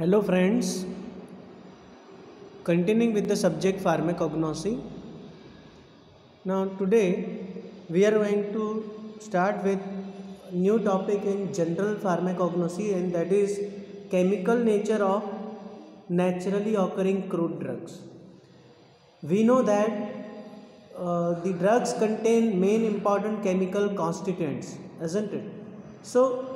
Hello friends, continuing with the subject pharmacognosy. Now today we are going to start with new topic in general pharmacognosy, and that is chemical nature of naturally occurring crude drugs. We know that the drugs contain main important chemical constituents, isn't it? So,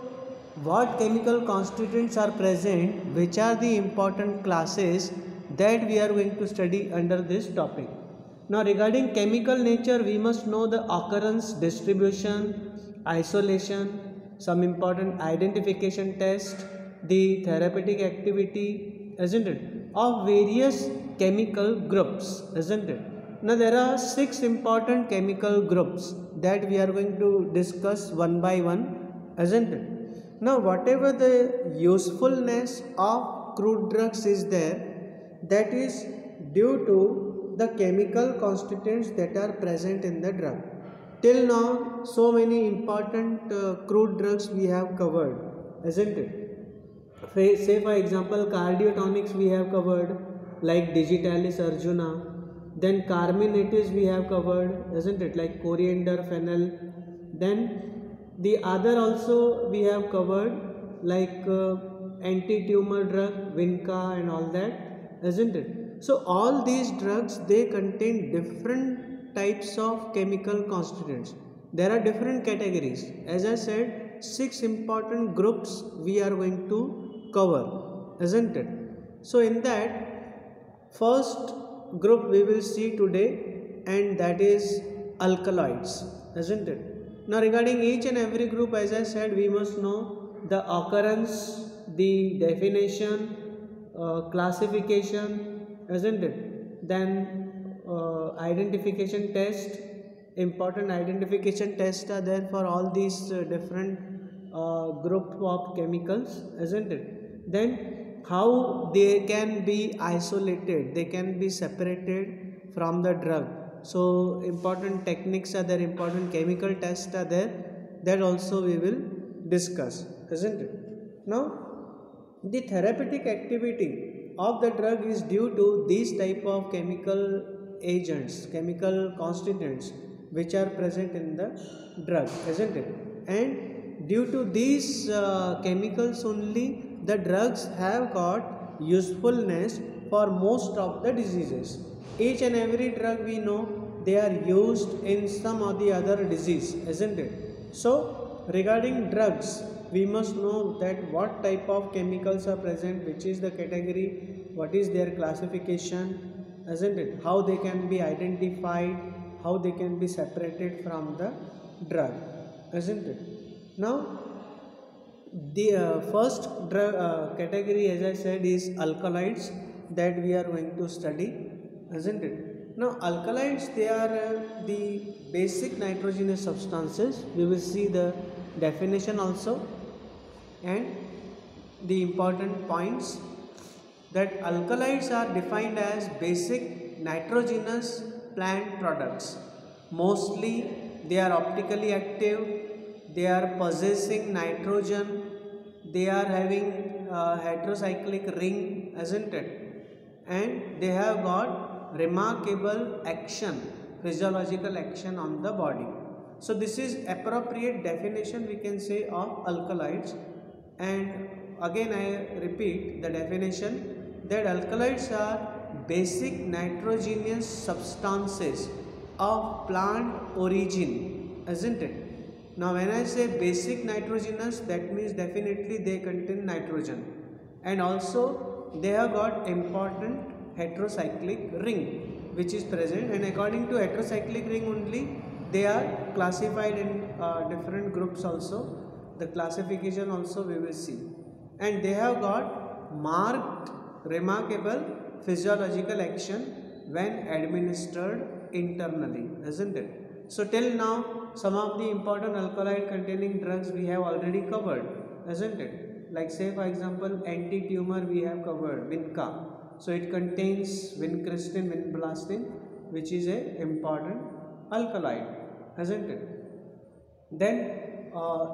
what chemical constituents are present? Which are the important classes that we are going to study under this topic? Now, regarding chemical nature, we must know the occurrence, distribution, isolation, some important identification test, the therapeutic activity, isn't it? Of various chemical groups, isn't it? Now, there are 6 important chemical groups that we are going to discuss one by one, isn't it? Now, whatever the usefulness of crude drugs is there, that is due to the chemical constituents that are present in the drug. Till now, so many important crude drugs we have covered, isn't it? Say for example, cardiotonics we have covered, like digitalis arjuna. Then carminatives we have covered, isn't it? Like coriander, fennel. Then the other also we have covered, like anti-tumor drug, Vinca and all that, isn't it? So all these drugs, they contain different types of chemical constituents. There are different categories. As I said, 6 important groups we are going to cover, isn't it? So in that, first group we will see today, and that is alkaloids, isn't it? Now regarding each and every group, as I said, we must know the occurrence, the definition, classification, isn't it? Then identification test. Important identification tests are there for all these different group of chemicals, isn't it? Then how they can be isolated, they can be separated from the drug. So important techniques are there, important chemical tests are there, that also we will discuss, isn't it? Now the therapeutic activity of the drug is due to these type of chemical agents, chemical constituents which are present in the drug, isn't it? And due to these chemicals only, the drugs have got usefulness for most of the diseases. Each and every drug we know, they are used in some or the other disease, isn't it? So regarding drugs, we must know that what type of chemicals are present, which is the category, what is their classification, isn't it? How they can be identified, how they can be separated from the drug, isn't it? Now the first drug category, as I said, is alkaloids, that we are going to study, isn't it? Now alkaloids, they are the basic nitrogenous substances. We will see the definition also and the important points, that alkaloids are defined as basic nitrogenous plant products. Mostly they are optically active, they are possessing nitrogen, they are having heterocyclic ring, isn't it? And they have got remarkable action, physiological action on the body. So this is appropriate definition, we can say, of alkaloids. And again I repeat the definition, that alkaloids are basic nitrogenous substances of plant origin, isn't it? Now when I say basic nitrogenous, that means definitely they contain nitrogen, and also they have got important heterocyclic ring which is present, and according to heterocyclic ring only they are classified in different groups also. The classification also we will see, and they have got marked remarkable physiological action when administered internally, isn't it? So till now, some of the important alkaloid containing drugs we have already covered, isn't it? Like say for example, anti-tumor we have covered, Vinca. So it contains vincristine, vinblastine, which is a important alkaloid, isn't it? Then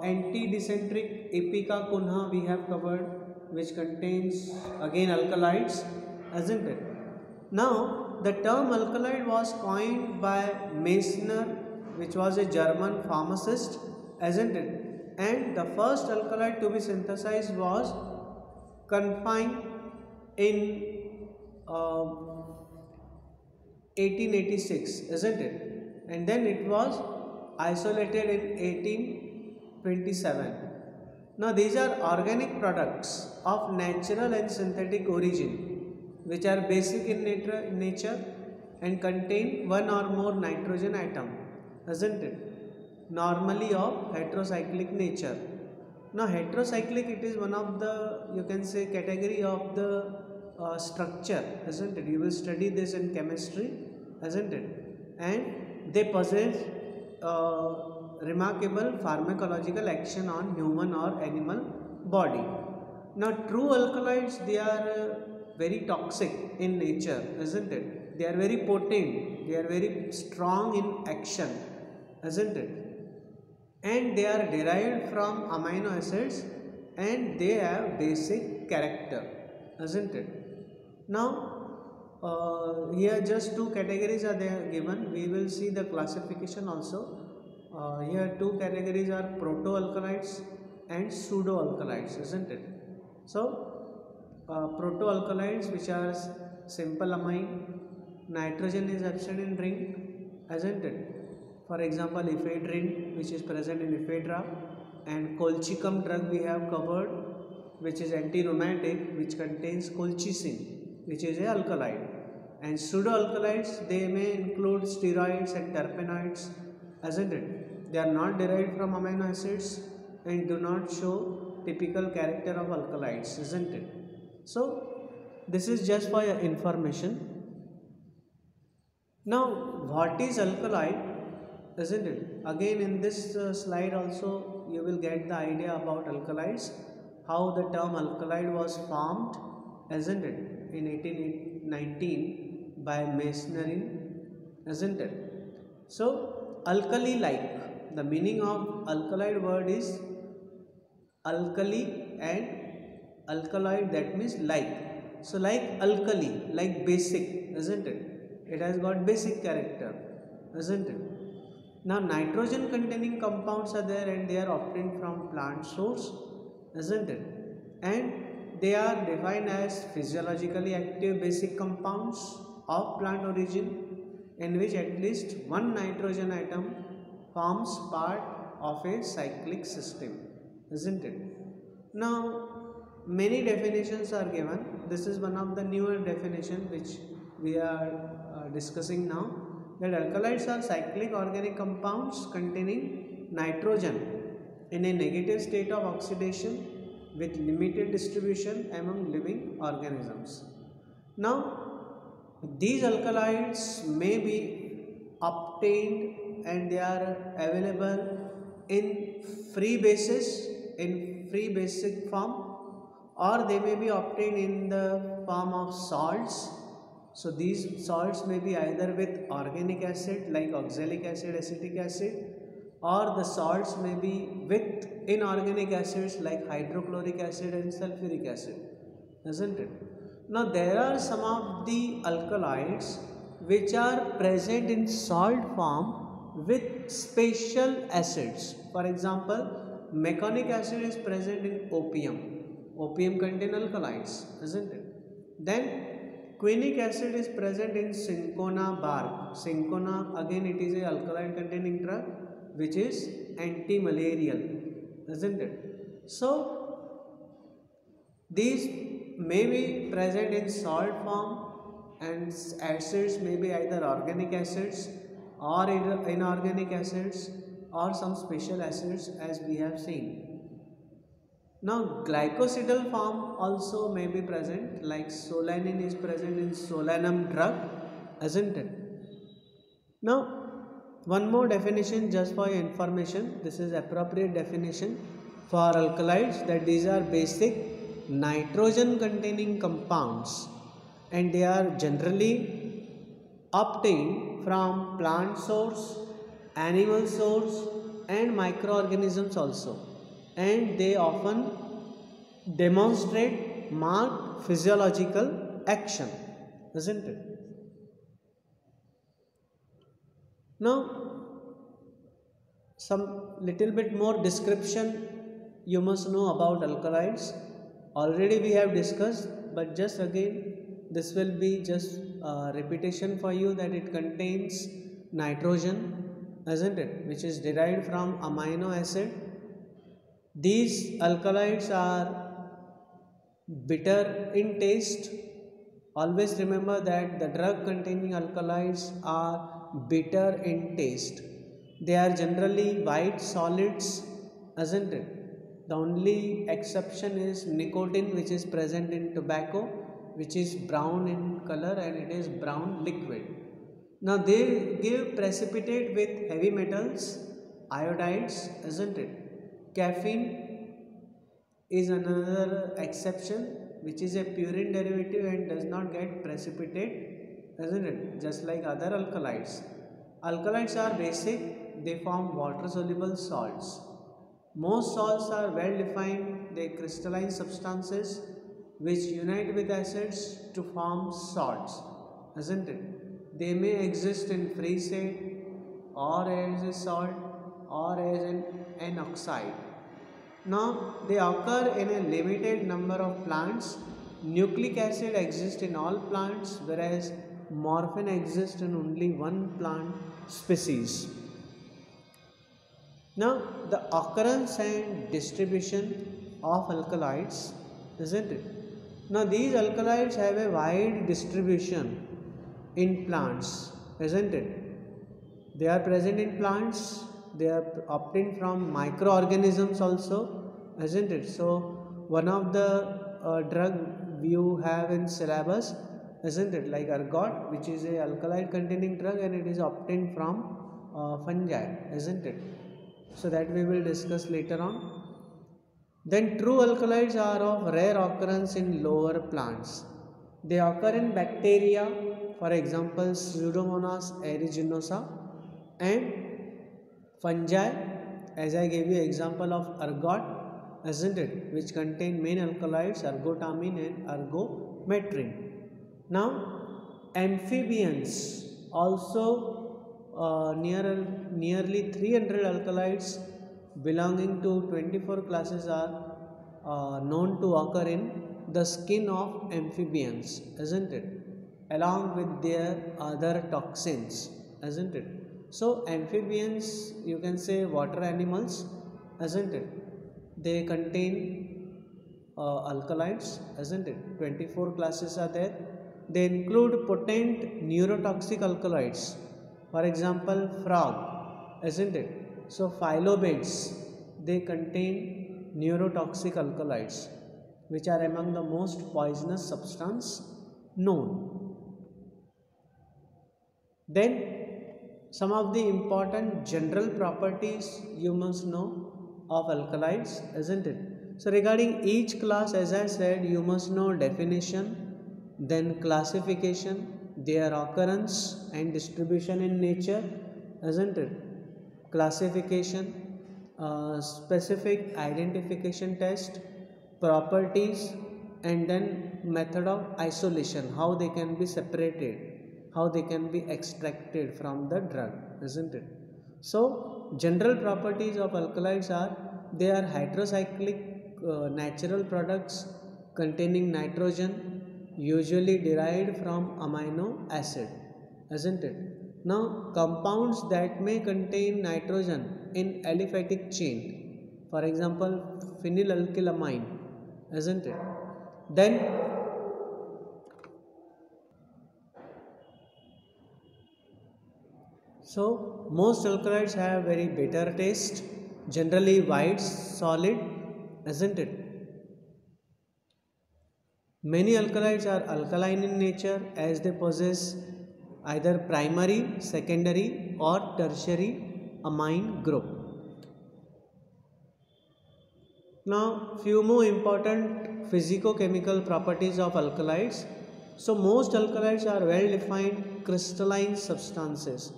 anti-dysenteric Ipecacuanha we have covered. which contains again alkalides, isn't it? Now, the term alkaloid was coined by Meissner, which was a German pharmacist, isn't it? And the first alkaloid to be synthesized was confined in 1886, isn't it? And then it was isolated in 1827. Now, these are organic products of natural and synthetic origin which are basic in nature and contain one or more nitrogen atom, isn't it? Normally of heterocyclic nature. Now, heterocyclic, it is one of the, you can say, category of the structure, isn't it? You will study this in chemistry, isn't it? And they possess remarkable pharmacological action on human or animal body. Now, true alkaloids, they are very toxic in nature, isn't it? They are very potent, they are very strong in action, isn't it? And they are derived from amino acids and they have basic character, isn't it? Now, here just two categories are there given. We will see the classification also. Here two categories are proto-alkalides and pseudo-alkalides, isn't it? So, proto-alkalides, which are simple amine, nitrogen is absent in ring, isn't it? For example, ephedrine, which is present in ephedra, and colchicum drug we have covered, which is anti-rheumatic, which contains colchicine, which is a alkaloid. And pseudo-alkalides, they may include steroids and terpenoids, isn't it? They are not derived from amino acids and do not show typical character of alkalides, isn't it? So, this is just for your information. Now, what is alkaloid, isn't it? Again, in this slide also you will get the idea about alkalides, how the term alkaloid was formed, isn't it, in 1819 by Meissner, isn't it? So, alkali-like, the meaning of alkaloid word is alkali and alkaloid, that means like. So, like alkali, like basic, isn't it? It has got basic character, isn't it? Now, nitrogen containing compounds are there and they are obtained from plant source, isn't it? And they are defined as physiologically active basic compounds of plant origin in which at least one nitrogen atom forms part of a cyclic system, isn't it? Now, many definitions are given. This is one of the newer definition which we are discussing now, that alkalides are cyclic organic compounds containing nitrogen in a negative state of oxidation with limited distribution among living organisms. Now, these alkalides may be obtained and they are available in free basis, in free basic form, or they may be obtained in the form of salts. So, these salts may be either with organic acid like oxalic acid, acetic acid, or the salts may be with inorganic acids like hydrochloric acid and sulfuric acid, isn't it? Now, there are some of the alkaloids which are present in salt form with special acids. For example, meconic acid is present in opium. Opium contains alkaloids, isn't it? Then quinic acid is present in cinchona bark. Cinchona, again, it is a alkaloid containing drug which is anti-malarial, isn't it? So, these may be present in salt form and acids may be either organic acids or inorganic acids or some special acids as we have seen. Now, glycosidyl form also may be present, like solanine is present in solanum drug, isn't it? Now, one more definition just for your information. This is appropriate definition for alkalides, that these are basic nitrogen containing compounds and they are generally obtained from plant source, animal source and microorganisms also, and they often demonstrate marked physiological action, isn't it? Now, some little bit more description you must know about alkalides. Already we have discussed, but just again this will be just a repetition for you that it contains nitrogen, isn't it, which is derived from amino acid. These alkalides are bitter in taste. Always remember that the drug containing alkalides are bitter in taste. They are generally white solids, isn't it? The only exception is nicotine, which is present in tobacco, which is brown in color and it is brown liquid. Now they give precipitate with heavy metals, iodides, isn't it? Caffeine is another exception, which is a purine derivative and does not get precipitate, isn't it? Just like other alkalides. Alkalides are basic, they form water soluble salts. Most salts are well defined, they crystalline substances which unite with acids to form salts, isn't it? They may exist in free state or as a salt or as an oxide. Now they occur in a limited number of plants. Nucleic acid exists in all plants, whereas morphine exists in only one plant species. Now the occurrence and distribution of alkalides, isn't it? Now these alkalides have a wide distribution in plants, isn't it? They are present in plants, they are obtained from microorganisms also, isn't it? So one of the drug you have in syllabus, isn't it, like ergot, which is a alkaloid containing drug and it is obtained from fungi, isn't it? So that we will discuss later on. Then true alkalides are of rare occurrence in lower plants. They occur in bacteria, for example Pseudomonas aeruginosa, and fungi, as I gave you example of ergot, isn't it, which contain main alkalides ergotamine and ergometrin. Now amphibians also nearly 300 alkalides belonging to 24 classes are known to occur in the skin of amphibians, isn't it, along with their other toxins, isn't it? So amphibians, you can say water animals, isn't it? They contain alkalides, isn't it? 24 classes are there. They include potent neurotoxic alkaloids. For example, frog, isn't it? So phyllobates, they contain neurotoxic alkaloids, which are among the most poisonous substance known. Then some of the important general properties you must know of alkalides, isn't it? So regarding each class, as I said, you must know definition, then classification, their occurrence and distribution in nature, isn't it? Classification, specific identification test, properties, and then method of isolation, how they can be separated, how they can be extracted from the drug, isn't it? So general properties of alkalides are they are heterocyclic natural products containing nitrogen, usually derived from amino acid, isn't it? Now compounds that may contain nitrogen in aliphatic chain, for example phenylalkylamine, isn't it? Then so most alkalides have very bitter taste, generally white solid, isn't it? Many alkalides are alkaline in nature as they possess either primary, secondary or tertiary amine group. Now few more important physicochemical properties of alkalides. So most alkalides are well defined crystalline substances,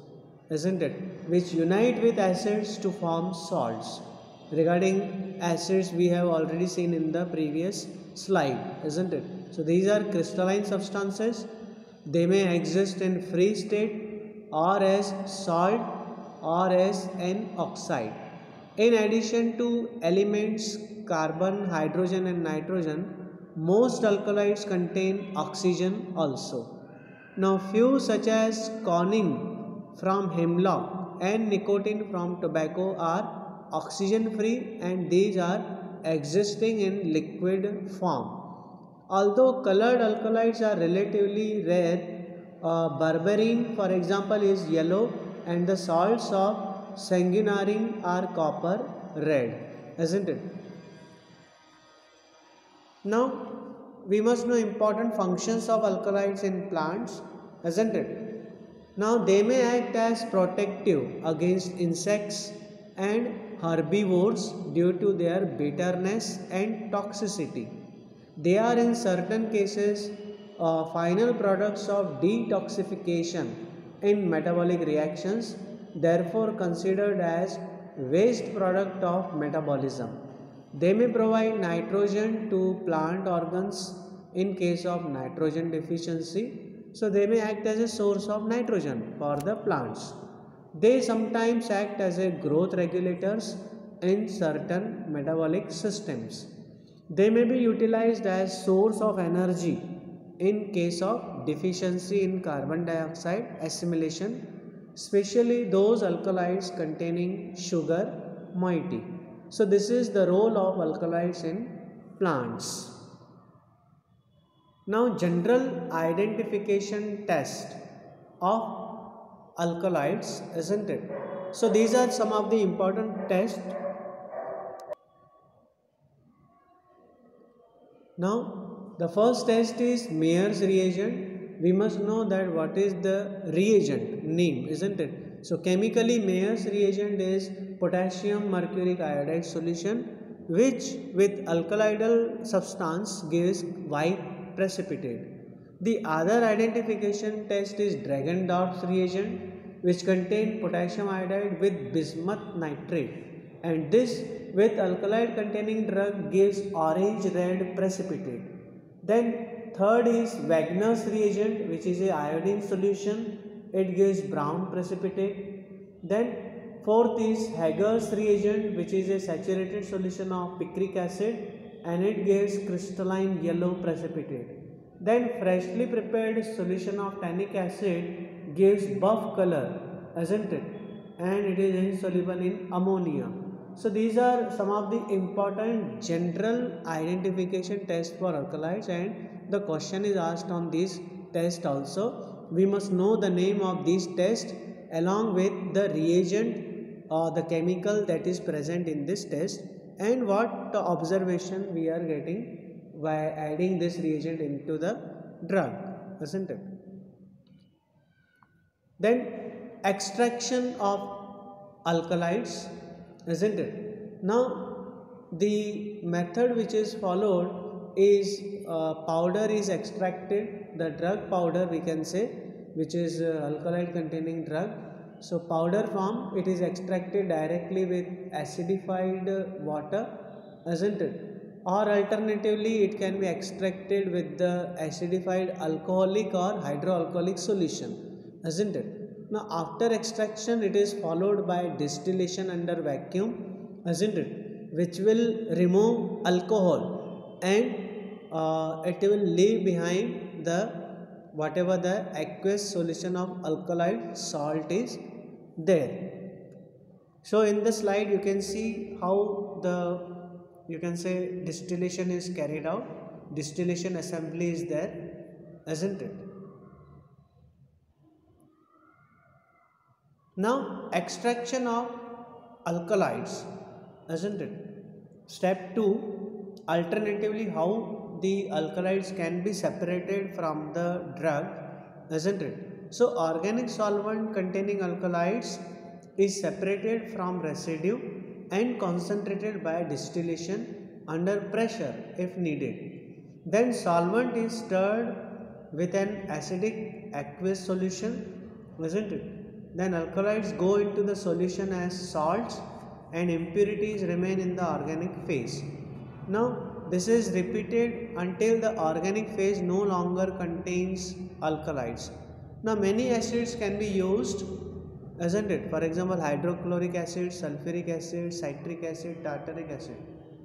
isn't it, which unite with acids to form salts. Regarding acids, we have already seen in the previous slide, isn't it? So these are crystalline substances. They may exist in free state or as salt or as an oxide. In addition to elements carbon, hydrogen and nitrogen, most alkaloids contain oxygen also. Now few such as quinine from hemlock and nicotine from tobacco are oxygen free, and these are existing in liquid form. Although colored alkaloids are relatively rare, berberine for example is yellow, and the salts of sanguinarine are copper red, isn't it? Now we must know important functions of alkaloids in plants, isn't it? Now they may act as protective against insects and herbivores due to their bitterness and toxicity. They are in certain cases final products of detoxification in metabolic reactions, therefore considered as waste product of metabolism. They may provide nitrogen to plant organs in case of nitrogen deficiency. So they may act as a source of nitrogen for the plants. They sometimes act as a growth regulators in certain metabolic systems. They may be utilized as source of energy in case of deficiency in carbon dioxide assimilation, especially those alkaloids containing sugar moiety. So this is the role of alkaloids in plants. Now general identification test of alkaloids, isn't it? So these are some of the important tests. Now the first test is Mayer's reagent. We must know that what is the reagent name, isn't it? So chemically Mayer's reagent is potassium mercuric iodide solution, which with alkaloidal substance gives white precipitate. The other identification test is Dragon-Dobbs reagent, which contain potassium iodide with bismuth nitrate, and this with alkaloid containing drug gives orange red precipitate. Then third is Wagner's reagent, which is a iodine solution, it gives brown precipitate. Then fourth is Hager's reagent, which is a saturated solution of picric acid, and it gives crystalline yellow precipitate. Then freshly prepared solution of tannic acid gives buff color, isn't it? And it is insoluble in ammonia. So these are some of the important general identification tests for alkaloids, and the question is asked on this test also. We must know the name of these tests along with the reagent or the chemical that is present in this test, and what observation we are getting by adding this reagent into the drug, isn't it? Then extraction of alkaloids, isn't it? Now the method which is followed is powder is extracted, the drug powder we can say, which is alkaloid containing drug. So powder form, it is extracted directly with acidified water, isn't it? Or alternatively it can be extracted with the acidified alcoholic or hydroalcoholic solution, isn't it? Now after extraction it is followed by distillation under vacuum, isn't it, which will remove alcohol, and it will leave behind the whatever the aqueous solution of alkaloid salt is there. So in the slide you can see how the, you can say, distillation is carried out. Distillation assembly is there, isn't it? Now extraction of alkaloids, isn't it? Step 2, alternatively how the alkaloids can be separated from the drug, isn't it? So organic solvent containing alkaloids is separated from residue and concentrated by distillation under pressure if needed. Then solvent is stirred with an acidic aqueous solution, isn't it? Then alkaloids go into the solution as salts, and impurities remain in the organic phase. Now, this is repeated until the organic phase no longer contains alkalides. Now, many acids can be used, isn't it? For example, hydrochloric acid, sulfuric acid, citric acid, tartaric acid.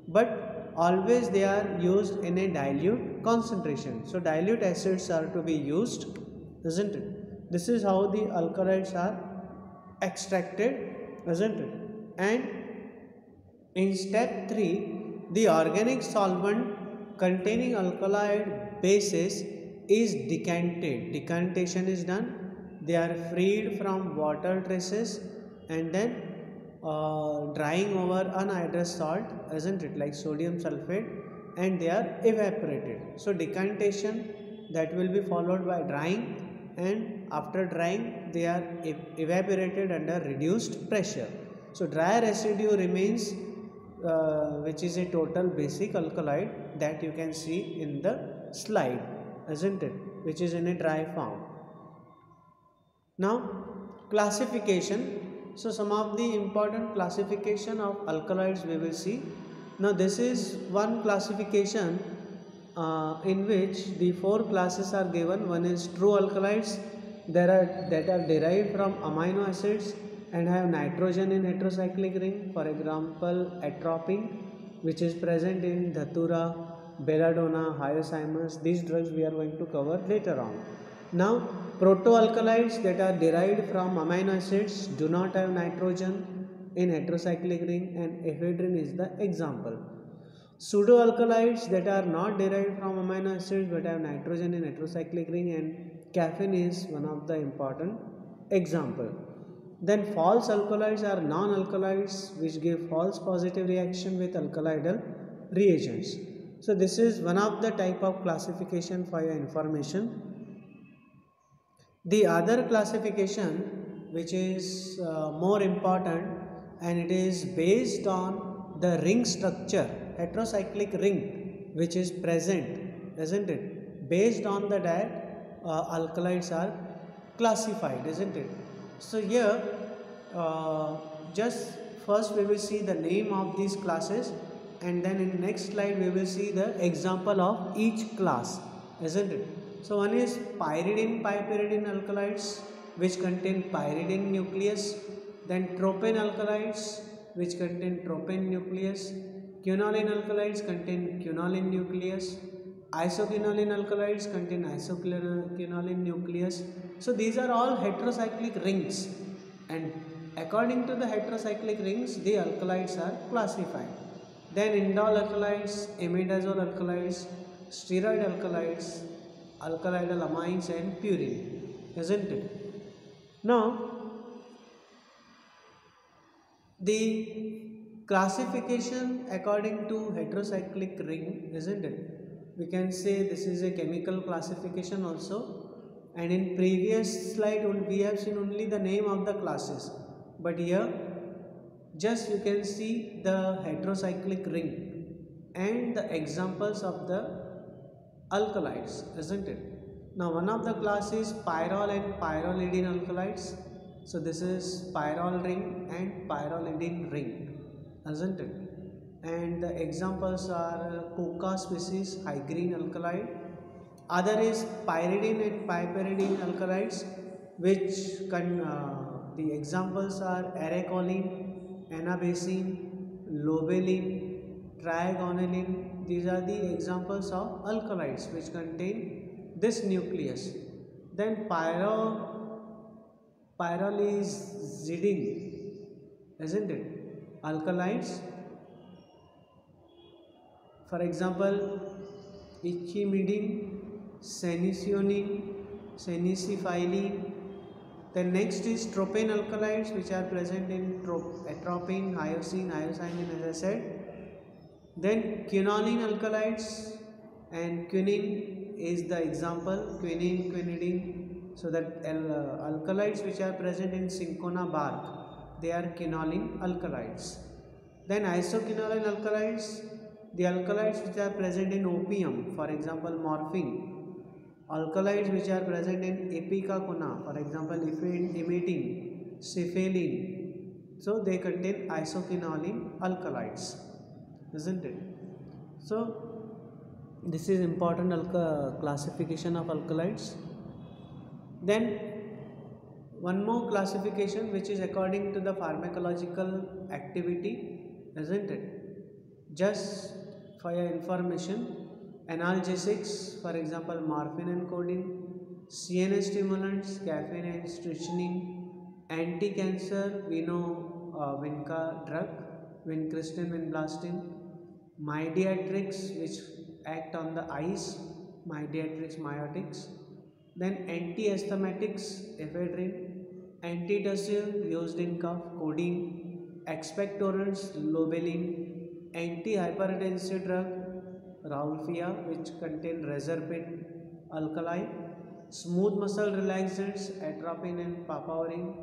But always they are used in a dilute concentration. So, dilute acids are to be used, isn't it? This is how the alkalides are extracted, isn't it? And in step 3, the organic solvent containing alkaloid bases is decanted. Decantation is done. They are freed from water traces and then drying over anhydrous salt, isn't it, like sodium sulfate, and they are evaporated. So decantation, that will be followed by drying, and after drying they are evaporated under reduced pressure. So dry residue remains, which is a total basic alkaloid that you can see in the slide, isn't it, which is in a dry form. Now classification. So some of the important classification of alkaloids we will see. Now this is one classification in which the 4 classes are given. One is true alkaloids that are derived from amino acids and have nitrogen in heterocyclic ring. For example, atropine, which is present in Dhatura, belladonna, hyoscyamus. These drugs we are going to cover later on. Now, protoalkaloids that are derived from amino acids do not have nitrogen in heterocyclic ring, and ephedrine is the example. Pseudoalkaloids that are not derived from amino acids but have nitrogen in heterocyclic ring, and caffeine is one of the important example. Then false alkaloids are non-alkaloids which give false positive reaction with alkaloidal reagents. So this is one of the type of classification for your information. The other classification, which is more important, and it is based on the ring structure, heterocyclic ring which is present, isn't it? Based on that alkaloids are classified, isn't it? So here just first we will see the name of these classes, and then in next slide we will see the example of each class, isn't it? So one is pyridine piperidine alkaloids which contain pyridine nucleus, then tropane alkaloids which contain tropane nucleus, quinoline alkaloids contain quinoline nucleus, isoquinoline alkaloids contain isoquinoline nucleus. So these are all heterocyclic rings, and according to the heterocyclic rings the alkaloids are classified. Then indole alkaloids, imidazole alkaloids, steroid alkaloids, alkaloidal amines, and purine, isn't it? Now the classification according to heterocyclic ring, isn't it? We can say this is a chemical classification also, and in previous slide we have seen only the name of the classes, but here just you can see the heterocyclic ring and the examples of the alkalides, isn't it? Now one of the class is pyrrole and pyrrolidine alkalides. So this is pyrrole ring and pyrrolidine ring, isn't it? And the examples are coca species hygrine alkalide. Other is pyridine and piperidine alkalides, which the examples are aracholine, anabasine, lobeline, trigonelline. These are the examples of alkalides which contain this nucleus. Then pyrrolizidine, isn't it? Alkalides, for example, echimidine, senicionine, senicifilene. Then next is tropane alkalides which are present in atropine, hyoscine, hyoscyamin, as I said. Then quinoline alkalides, and quinine is the example, quinine, quinidine. So that alkalides which are present in cinchona bark, they are quinoline alkalides. Then isoquinoline alkalides, the alkalides which are present in opium, for example morphine. Alkalides which are present in ipecacuanha, for example imidine, cephaline. So they contain isoquinoline alkaloids, isn't it? So this is important classification of alkaloids. Then one more classification, which is according to the pharmacological activity, isn't it? Just for your information, analgesics, for example, morphine and codeine, CNS stimulants, caffeine and strychnine, anti-cancer, we know Vinca drug, vincristine, vinblastine, mediatrix, which act on the eyes, mediatrix, miotics, then antihistaminics, ephedrine, antitussive used in cough, codeine, expectorants, lobeline, antihypertensive drug, Raufolfia, which contain reserpine alkali, smooth muscle relaxants, atropine and papaverine,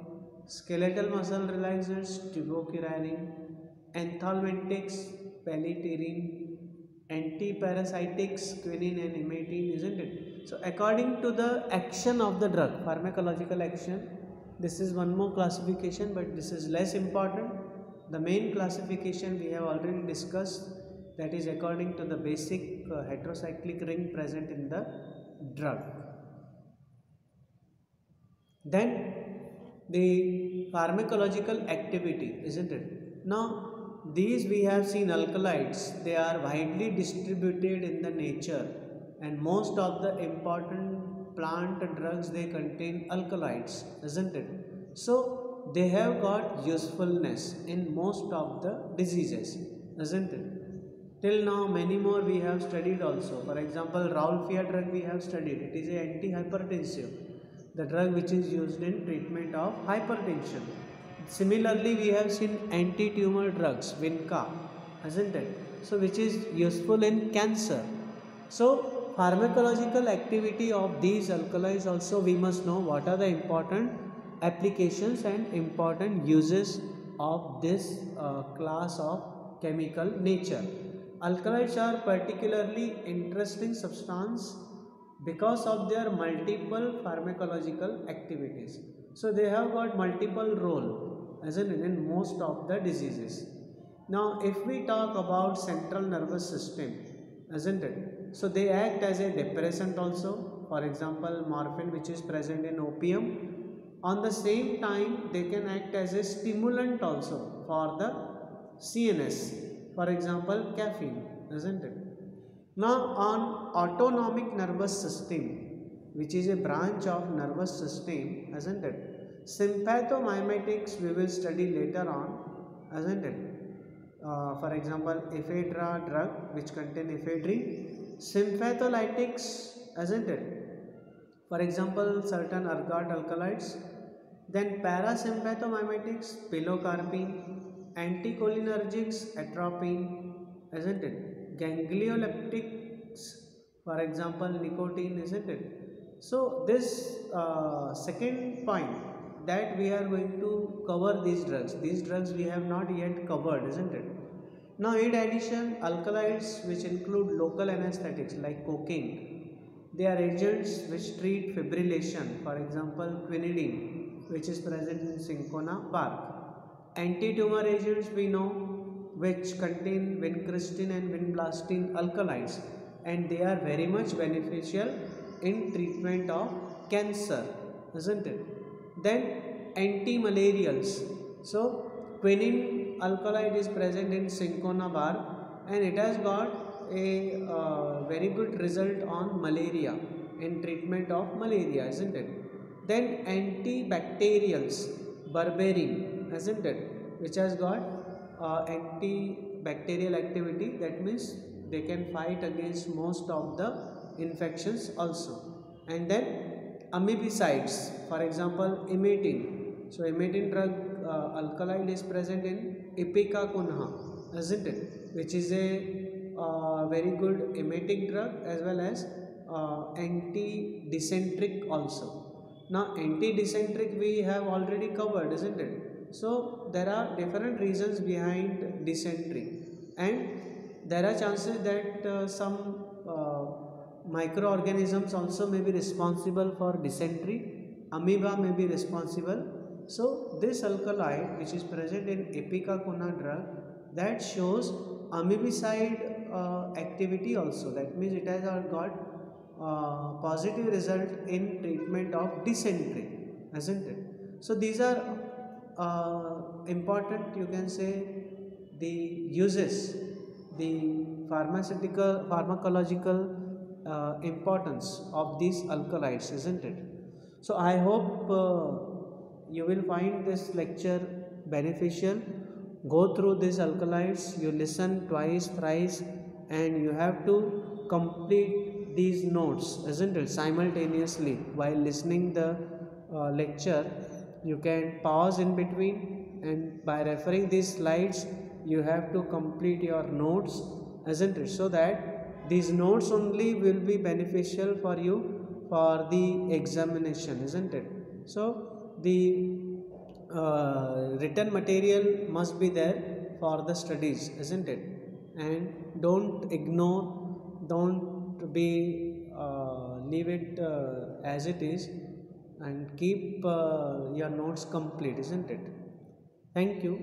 skeletal muscle relaxants, tibocurarine, anthelmintics, palitirine, antiparasitics, quinine and emmetine, isn't it? So according to the action of the drug, pharmacological action, this is one more classification, but this is less important. The main classification we have already discussed, that is according to the basic heterocyclic ring present in the drug. Then the pharmacological activity, isn't it? Now these we have seen alkaloids, they are widely distributed in the nature, and most of the important plant drugs, they contain alkaloids, isn't it? So they have got usefulness in most of the diseases, isn't it? Till now many more we have studied also. For example, Raufolfia drug we have studied, it is an antihypertensive, the drug which is used in treatment of hypertension. Similarly, we have seen anti-tumor drugs, Vinca, isn't it? So which is useful in cancer. So pharmacological activity of these alkaloids also we must know what are the important applications and important uses of this class of chemical nature. Alkaloids are particularly interesting substance because of their multiple pharmacological activities. So they have got multiple role, isn't it, in most of the diseases. Now if we talk about central nervous system, isn't it? So they act as a depressant also. For example, morphine, which is present in opium. On the same time, they can act as a stimulant also for the CNS. For example, caffeine, isn't it? Now on autonomic nervous system, which is a branch of nervous system, isn't it? Sympathomimetics we will study later on, isn't it? For example, ephedra drug which contain ephedrine, sympatholytics, isn't it? For example, certain ergot alkaloids. Then parasympathomimetics, pilocarpine, anticholinergics, atropine, isn't it? Ganglioleptics, for example, nicotine, isn't it? So this second point, that we are going to cover these drugs we have not yet covered, isn't it? Now in addition, alkaloids which include local anesthetics like cocaine, they are agents which treat fibrillation, for example quinidine, which is present in cinchona bark. Anti-tumor agents we know, which contain vincristine and vinblastine alkaloids, and they are very much beneficial in treatment of cancer, isn't it? Then anti-malarials. So quinine alkaloid is present in cinchona bark, and it has got a very good result on malaria, in treatment of malaria, isn't it? Then antibacterials, berberine, isn't it, which has got antibacterial activity, that means they can fight against most of the infections also. And then amebicides, for example emmetine. So emmetine drug alkaloid is present in ipecacuanha, isn't it, which is a very good emetic drug as well as anti-dysenteric also. Now anti-dysenteric we have already covered, isn't it? So there are different reasons behind dysentery, and there are chances that some microorganisms also may be responsible for dysentery. Amoeba may be responsible, So this alkaloid which is present in ipecacuanha drug, that shows amibicide activity also. That means it has got positive result in treatment of dysentery, isn't it? So these are important, you can say, the uses, the pharmacological importance of these alkaloids, isn't it? So I hope you will find this lecture beneficial. Go through these alkaloids, you listen twice thrice, and you have to complete these notes, isn't it, simultaneously while listening the lecture. You can pause in between, and by referring these slides you have to complete your notes, isn't it, so that these notes only will be beneficial for you for the examination, isn't it? So the written material must be there for the studies, isn't it? And don't ignore, don't be leave it as it is, and keep your notes complete, isn't it? Thank you.